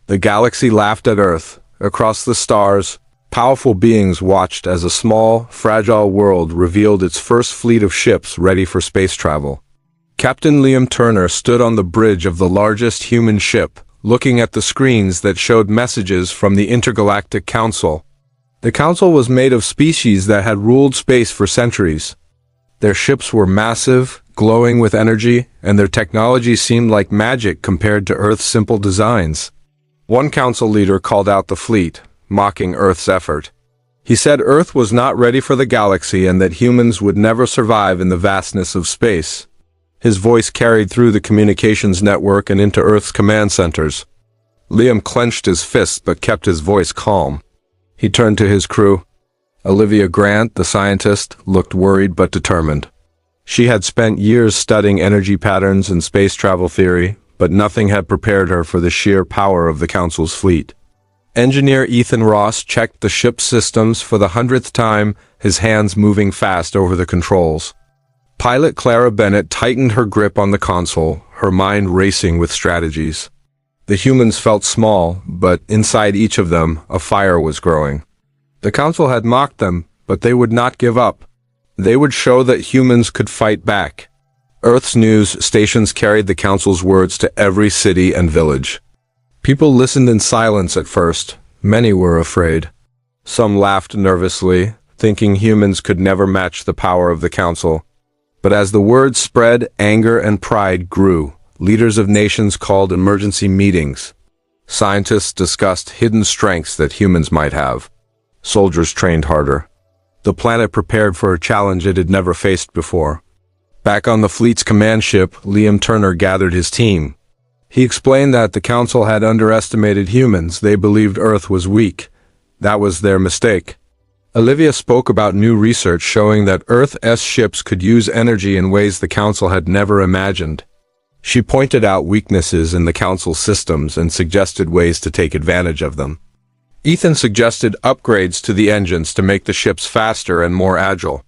The galaxy laughed at Earth. Across the stars, powerful beings watched as a small, fragile world revealed its first fleet of ships ready for space travel. Captain Liam Turner stood on the bridge of the largest human ship, looking at the screens that showed messages from the Intergalactic Council. The Council was made of species that had ruled space for centuries. Their ships were massive, glowing with energy, and their technology seemed like magic compared to Earth's simple designs. One council leader called out the fleet, mocking Earth's effort. He said Earth was not ready for the galaxy and that humans would never survive in the vastness of space. His voice carried through the communications network and into Earth's command centers. Liam clenched his fists but kept his voice calm. He turned to his crew. Olivia Grant, the scientist, looked worried but determined. She had spent years studying energy patterns and space travel theory, but nothing had prepared her for the sheer power of the Council's fleet. Engineer Ethan Ross checked the ship's systems for the 100th time, his hands moving fast over the controls. Pilot Clara Bennett tightened her grip on the console, her mind racing with strategies. The humans felt small, but inside each of them, a fire was growing. The Council had mocked them, but they would not give up. They would show that humans could fight back. Earth's news stations carried the Council's words to every city and village. People listened in silence at first. Many were afraid. Some laughed nervously, thinking humans could never match the power of the Council. But as the word spread, anger and pride grew. Leaders of nations called emergency meetings. Scientists discussed hidden strengths that humans might have. Soldiers trained harder. The planet prepared for a challenge it had never faced before. Back on the fleet's command ship, Liam Turner gathered his team. He explained that the Council had underestimated humans. They believed Earth was weak. That was their mistake. Olivia spoke about new research showing that Earth's ships could use energy in ways the Council had never imagined. She pointed out weaknesses in the Council's systems and suggested ways to take advantage of them. Ethan suggested upgrades to the engines to make the ships faster and more agile.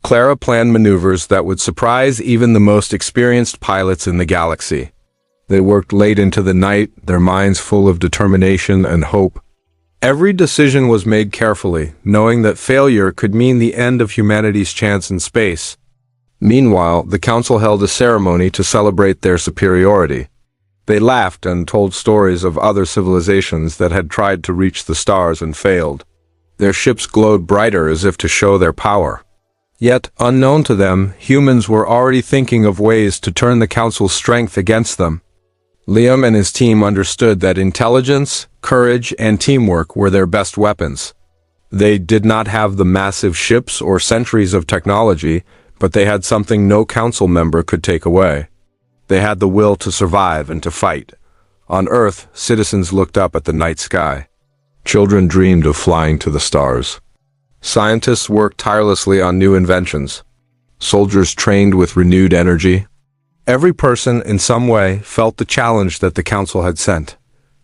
Clara planned maneuvers that would surprise even the most experienced pilots in the galaxy. They worked late into the night, their minds full of determination and hope. Every decision was made carefully, knowing that failure could mean the end of humanity's chance in space. Meanwhile, the Council held a ceremony to celebrate their superiority. They laughed and told stories of other civilizations that had tried to reach the stars and failed. Their ships glowed brighter as if to show their power. Yet, unknown to them, humans were already thinking of ways to turn the Council's strength against them. Liam and his team understood that intelligence, courage, and teamwork were their best weapons. They did not have the massive ships or centuries of technology, but they had something no Council member could take away. They had the will to survive and to fight. On Earth, citizens looked up at the night sky. Children dreamed of flying to the stars. Scientists worked tirelessly on new inventions. Soldiers trained with renewed energy. Every person, in some way, felt the challenge that the Council had sent.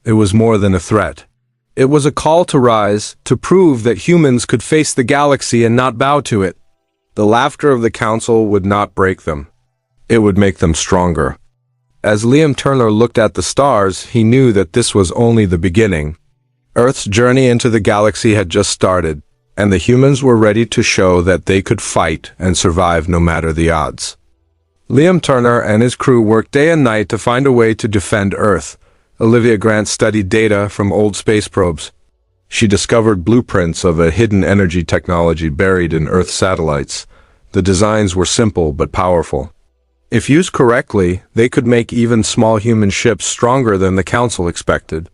It was more than a threat. It was a call to rise, to prove that humans could face the galaxy and not bow to it. The laughter of the Council would not break them. It would make them stronger. As Liam Turner looked at the stars, he knew that this was only the beginning. Earth's journey into the galaxy had just started, and the humans were ready to show that they could fight and survive no matter the odds. Liam Turner and his crew worked day and night to find a way to defend Earth. Olivia Grant studied data from old space probes. She discovered blueprints of a hidden energy technology buried in Earth satellites. The designs were simple but powerful. If used correctly, they could make even small human ships stronger than the Council expected.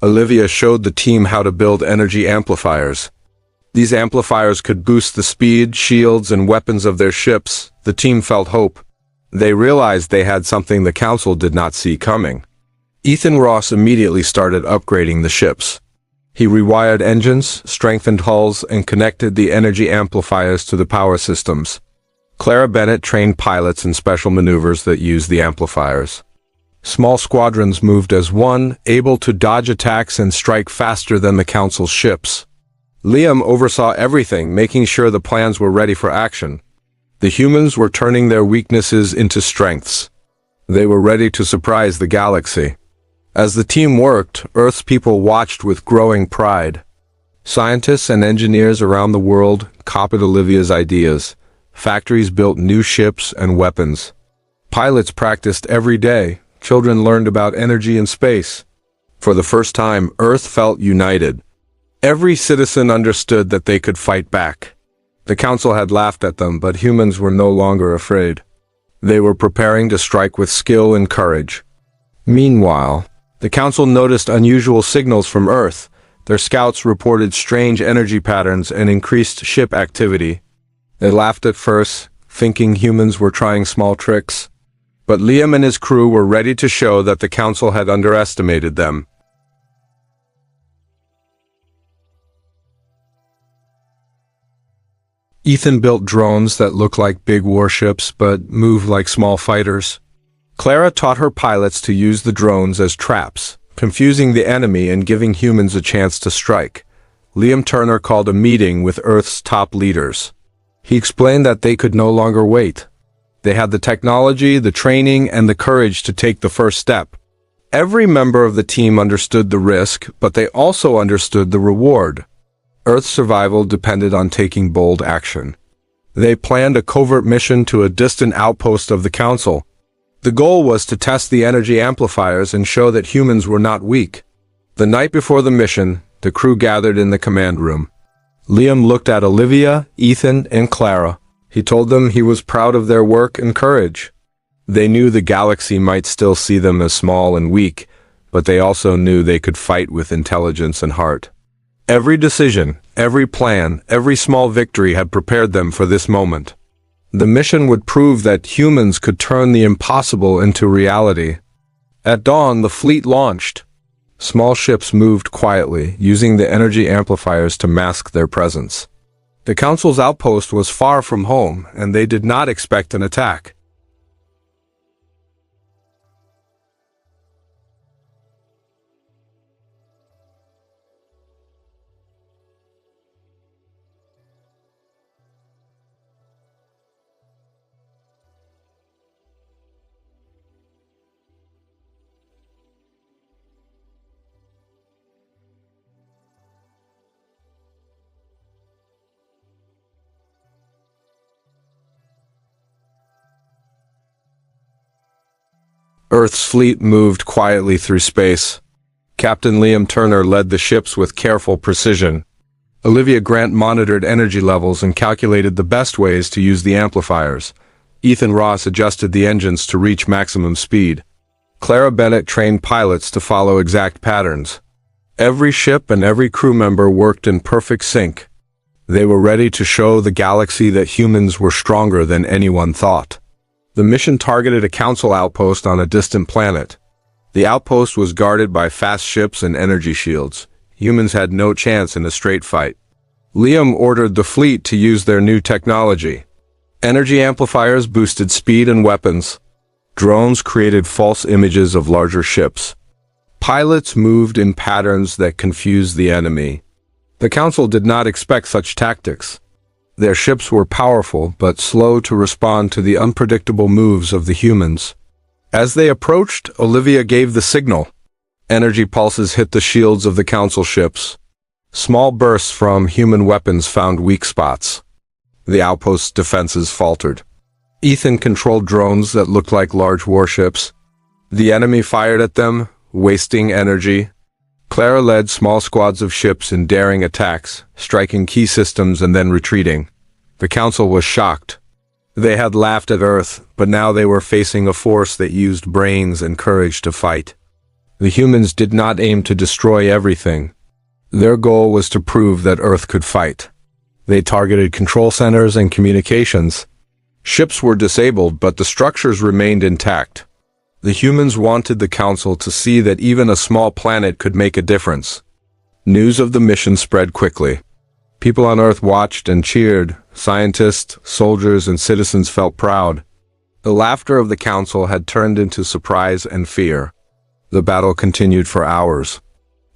Olivia showed the team how to build energy amplifiers. These amplifiers could boost the speed, shields, and weapons of their ships. The team felt hope. They realized they had something the Council did not see coming. Ethan Ross immediately started upgrading the ships. He rewired engines, strengthened hulls, and connected the energy amplifiers to the power systems. Clara Bennett trained pilots in special maneuvers that used the amplifiers. Small squadrons moved as one, able to dodge attacks and strike faster than the Council's ships. Liam oversaw everything, making sure the plans were ready for action. The humans were turning their weaknesses into strengths. They were ready to surprise the galaxy. As the team worked, Earth's people watched with growing pride. Scientists and engineers around the world copied Olivia's ideas. Factories built new ships and weapons. Pilots practiced every day. Children learned about energy and space. For the first time, Earth felt united. Every citizen understood that they could fight back. The council had laughed at them, but humans were no longer afraid. They were preparing to strike with skill and courage. Meanwhile, the council noticed unusual signals from Earth. Their scouts reported strange energy patterns and increased ship activity. They laughed at first, thinking humans were trying small tricks. But Liam and his crew were ready to show that the council had underestimated them. Ethan built drones that look like big warships but move like small fighters. Clara taught her pilots to use the drones as traps, confusing the enemy and giving humans a chance to strike. Liam Turner called a meeting with Earth's top leaders. He explained that they could no longer wait. They had the technology, the training, and the courage to take the first step. Every member of the team understood the risk, but they also understood the reward. Earth's survival depended on taking bold action. They planned a covert mission to a distant outpost of the Council. The goal was to test the energy amplifiers and show that humans were not weak. The night before the mission, the crew gathered in the command room. Liam looked at Olivia, Ethan, and Clara. He told them he was proud of their work and courage. They knew the galaxy might still see them as small and weak, but they also knew they could fight with intelligence and heart. Every decision, every plan, every small victory had prepared them for this moment. The mission would prove that humans could turn the impossible into reality. At dawn, the fleet launched. Small ships moved quietly, using the energy amplifiers to mask their presence. The Council's outpost was far from home, and they did not expect an attack. Earth's fleet moved quietly through space. Captain Liam Turner led the ships with careful precision. Olivia Grant monitored energy levels and calculated the best ways to use the amplifiers. Ethan Ross adjusted the engines to reach maximum speed. Clara Bennett trained pilots to follow exact patterns. Every ship and every crew member worked in perfect sync. They were ready to show the galaxy that humans were stronger than anyone thought. The mission targeted a council outpost on a distant planet. The outpost was guarded by fast ships and energy shields. Humans had no chance in a straight fight. Liam ordered the fleet to use their new technology. Energy amplifiers boosted speed and weapons. Drones created false images of larger ships. Pilots moved in patterns that confused the enemy. The council did not expect such tactics. Their ships were powerful but slow to respond to the unpredictable moves of the humans. As they approached, Olivia gave the signal. Energy pulses hit the shields of the council ships. Small bursts from human weapons found weak spots. The outpost's defenses faltered. Ethan controlled drones that looked like large warships. The enemy fired at them, wasting energy. Clara led small squads of ships in daring attacks, striking key systems and then retreating. The council was shocked. They had laughed at Earth, but now they were facing a force that used brains and courage to fight. The humans did not aim to destroy everything. Their goal was to prove that Earth could fight. They targeted control centers and communications. Ships were disabled, but the structures remained intact. The humans wanted the council to see that even a small planet could make a difference. News of the mission spread quickly. People on Earth watched and cheered. Scientists, soldiers, and citizens felt proud. The laughter of the council had turned into surprise and fear. The battle continued for hours.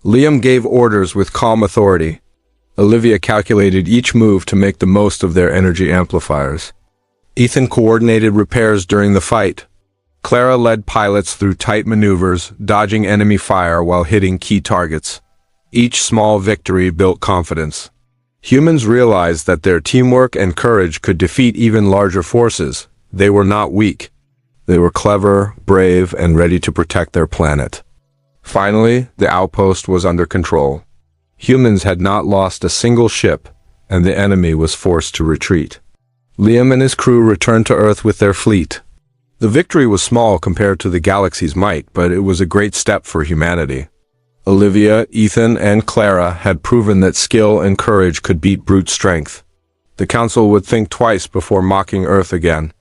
Liam gave orders with calm authority. Olivia calculated each move to make the most of their energy amplifiers. Ethan coordinated repairs during the fight. Clara led pilots through tight maneuvers, dodging enemy fire while hitting key targets. Each small victory built confidence. Humans realized that their teamwork and courage could defeat even larger forces. They were not weak. They were clever, brave, and ready to protect their planet. Finally, the outpost was under control. Humans had not lost a single ship, and the enemy was forced to retreat. Liam and his crew returned to Earth with their fleet. The victory was small compared to the galaxy's might, but it was a great step for humanity. Olivia, Ethan, and Clara had proven that skill and courage could beat brute strength. The Council would think twice before mocking Earth again.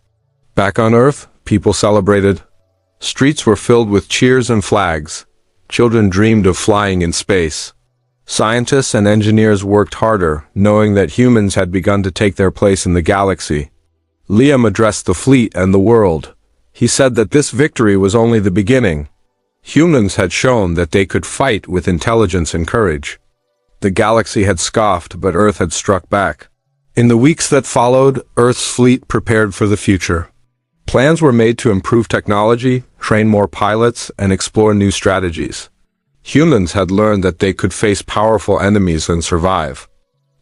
Back on Earth, people celebrated. Streets were filled with cheers and flags. Children dreamed of flying in space. Scientists and engineers worked harder, knowing that humans had begun to take their place in the galaxy. Liam addressed the fleet and the world. He said that this victory was only the beginning. Humans had shown that they could fight with intelligence and courage. The galaxy had scoffed, but Earth had struck back. In the weeks that followed, Earth's fleet prepared for the future. Plans were made to improve technology, train more pilots, and explore new strategies. Humans had learned that they could face powerful enemies and survive.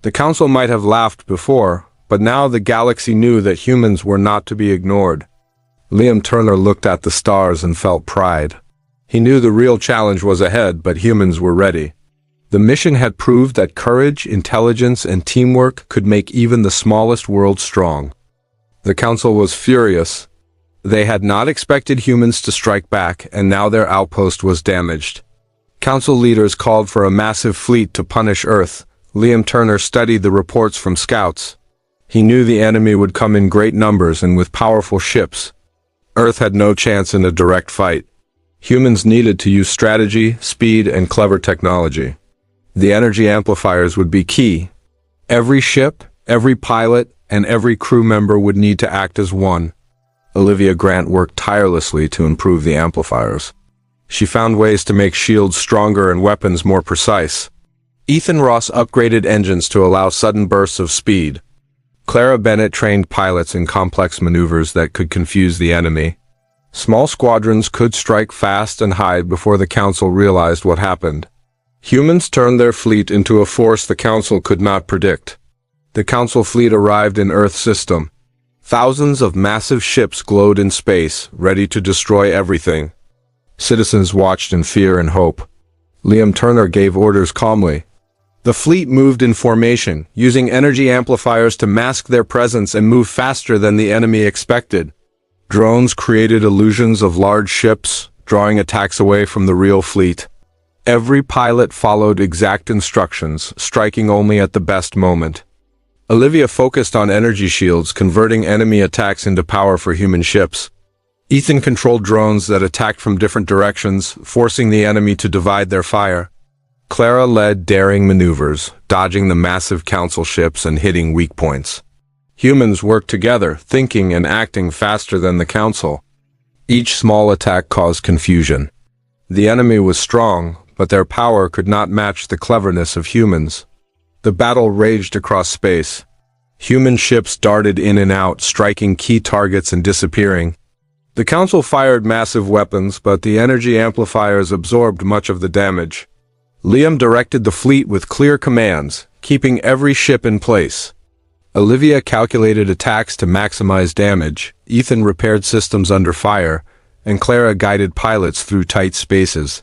The Council might have laughed before, but now the galaxy knew that humans were not to be ignored. Liam Turner looked at the stars and felt pride. He knew the real challenge was ahead, but humans were ready. The mission had proved that courage, intelligence, and teamwork could make even the smallest world strong. The Council was furious. They had not expected humans to strike back, and now their outpost was damaged. Council leaders called for a massive fleet to punish Earth. Liam Turner studied the reports from scouts. He knew the enemy would come in great numbers and with powerful ships. Earth had no chance in a direct fight. Humans needed to use strategy, speed, and clever technology. The energy amplifiers would be key. Every ship, every pilot, and every crew member would need to act as one. Olivia Grant worked tirelessly to improve the amplifiers. She found ways to make shields stronger and weapons more precise. Ethan Ross upgraded engines to allow sudden bursts of speed. Clara Bennett trained pilots in complex maneuvers that could confuse the enemy. Small squadrons could strike fast and hide before the Council realized what happened. Humans turned their fleet into a force the Council could not predict. The Council fleet arrived in Earth's system. Thousands of massive ships glowed in space, ready to destroy everything. Citizens watched in fear and hope. Liam Turner gave orders calmly. The fleet moved in formation, using energy amplifiers to mask their presence and move faster than the enemy expected. Drones created illusions of large ships, drawing attacks away from the real fleet. Every pilot followed exact instructions, striking only at the best moment. Olivia focused on energy shields, converting enemy attacks into power for human ships. Ethan controlled drones that attacked from different directions, forcing the enemy to divide their fire. Clara led daring maneuvers, dodging the massive Council ships and hitting weak points. Humans worked together, thinking and acting faster than the Council. Each small attack caused confusion. The enemy was strong, but their power could not match the cleverness of humans. The battle raged across space. Human ships darted in and out, striking key targets and disappearing. The Council fired massive weapons, but the energy amplifiers absorbed much of the damage. Liam directed the fleet with clear commands, keeping every ship in place. Olivia calculated attacks to maximize damage, Ethan repaired systems under fire, and Clara guided pilots through tight spaces.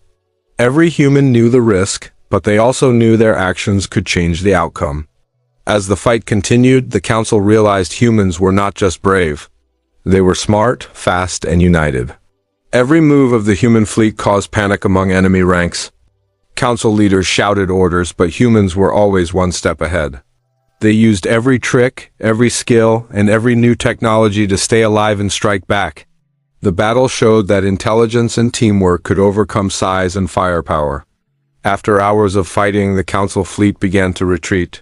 Every human knew the risk, but they also knew their actions could change the outcome. As the fight continued, the Council realized humans were not just brave. They were smart, fast, and united. Every move of the human fleet caused panic among enemy ranks. Council leaders shouted orders, but humans were always one step ahead. They used every trick, every skill, and every new technology to stay alive and strike back. The battle showed that intelligence and teamwork could overcome size and firepower. After hours of fighting, the Council fleet began to retreat.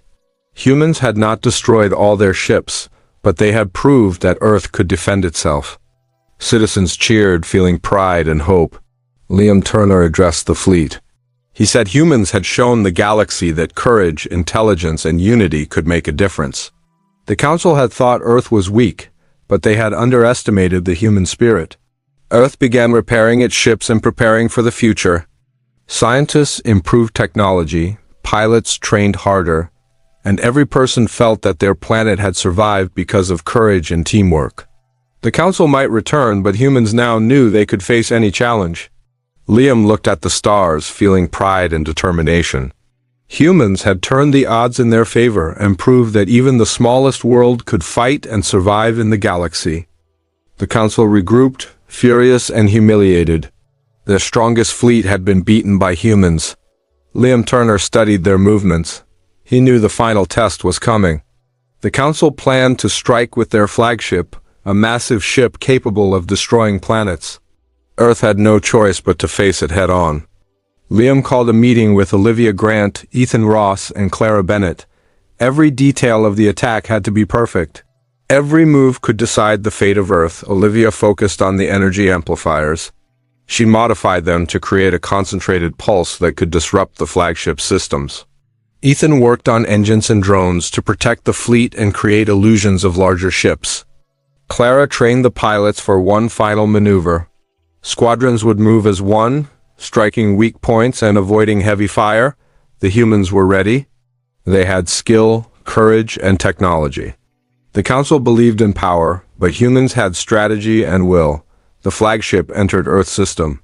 Humans had not destroyed all their ships, but they had proved that Earth could defend itself. Citizens cheered, feeling pride and hope. Liam Turner addressed the fleet. He said humans had shown the galaxy that courage, intelligence, and unity could make a difference. The Council had thought Earth was weak, but they had underestimated the human spirit. Earth began repairing its ships and preparing for the future. Scientists improved technology, pilots trained harder, and every person felt that their planet had survived because of courage and teamwork. The council might return, but humans now knew they could face any challenge. Liam looked at the stars, feeling pride and determination. Humans had turned the odds in their favor and proved that even the smallest world could fight and survive in the galaxy. The council regrouped, furious and humiliated. Their strongest fleet had been beaten by humans. Liam Turner studied their movements. He knew the final test was coming. The council planned to strike with their flagship, a massive ship capable of destroying planets. Earth had no choice but to face it head-on. Liam called a meeting with Olivia Grant, Ethan Ross, and Clara Bennett. Every detail of the attack had to be perfect. Every move could decide the fate of Earth. Olivia focused on the energy amplifiers. She modified them to create a concentrated pulse that could disrupt the flagship systems. Ethan worked on engines and drones to protect the fleet and create illusions of larger ships. Clara trained the pilots for one final maneuver. Squadrons would move as one, striking weak points and avoiding heavy fire. The humans were ready. They had skill, courage, and technology. The council believed in power, but humans had strategy and will. The flagship entered Earth's system.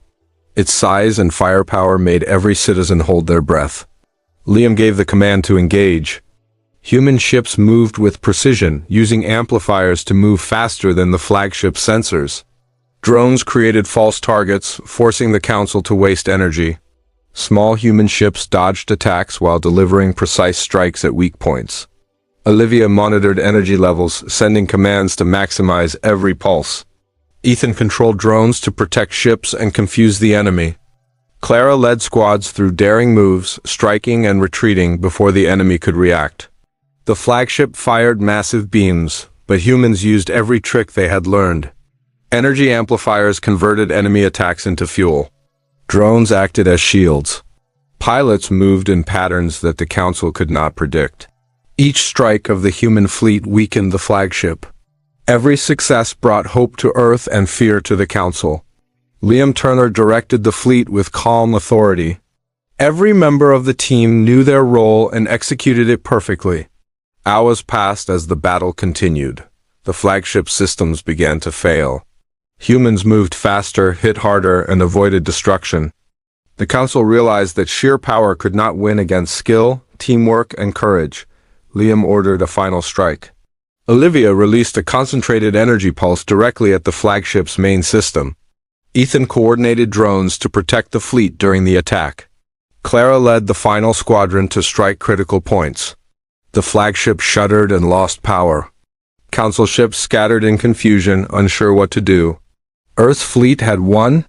Its size and firepower made every citizen hold their breath. Liam gave the command to engage. Human ships moved with precision, using amplifiers to move faster than the flagship's sensors. Drones created false targets, forcing the council to waste energy. Small human ships dodged attacks while delivering precise strikes at weak points. Olivia monitored energy levels, sending commands to maximize every pulse. Ethan controlled drones to protect ships and confuse the enemy. Clara led squads through daring moves, striking and retreating before the enemy could react. The flagship fired massive beams, but humans used every trick they had learned. Energy amplifiers converted enemy attacks into fuel. Drones acted as shields. Pilots moved in patterns that the council could not predict. Each strike of the human fleet weakened the flagship. Every success brought hope to Earth and fear to the council. Liam Turner directed the fleet with calm authority. Every member of the team knew their role and executed it perfectly. Hours passed as the battle continued. The flagship systems began to fail. Humans moved faster, hit harder, and avoided destruction. The council realized that sheer power could not win against skill, teamwork, and courage. Liam ordered a final strike. Olivia released a concentrated energy pulse directly at the flagship's main system. Ethan coordinated drones to protect the fleet during the attack. Clara led the final squadron to strike critical points. The flagship shuddered and lost power. Council ships scattered in confusion, unsure what to do. Earth's fleet had won.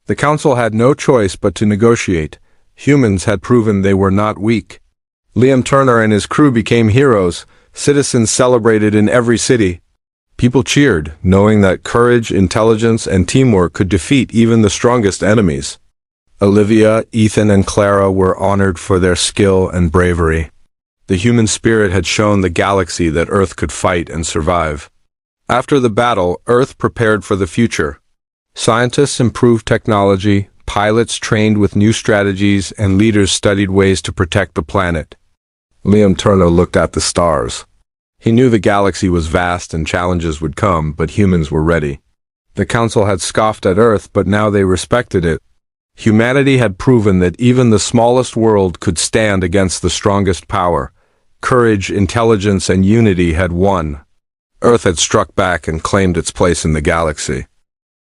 The council had no choice but to negotiate. Humans had proven they were not weak. Liam Turner and his crew became heroes. Citizens celebrated in every city. People cheered, knowing that courage, intelligence, and teamwork could defeat even the strongest enemies. Olivia, Ethan, and Clara were honored for their skill and bravery. The human spirit had shown the galaxy that Earth could fight and survive. After the battle, Earth prepared for the future. Scientists improved technology, pilots trained with new strategies, and leaders studied ways to protect the planet. Liam Turner looked at the stars. He knew the galaxy was vast and challenges would come, but humans were ready. The council had scoffed at Earth, but now they respected it. Humanity had proven that even the smallest world could stand against the strongest power. Courage, intelligence, and unity had won. Earth had struck back and claimed its place in the galaxy.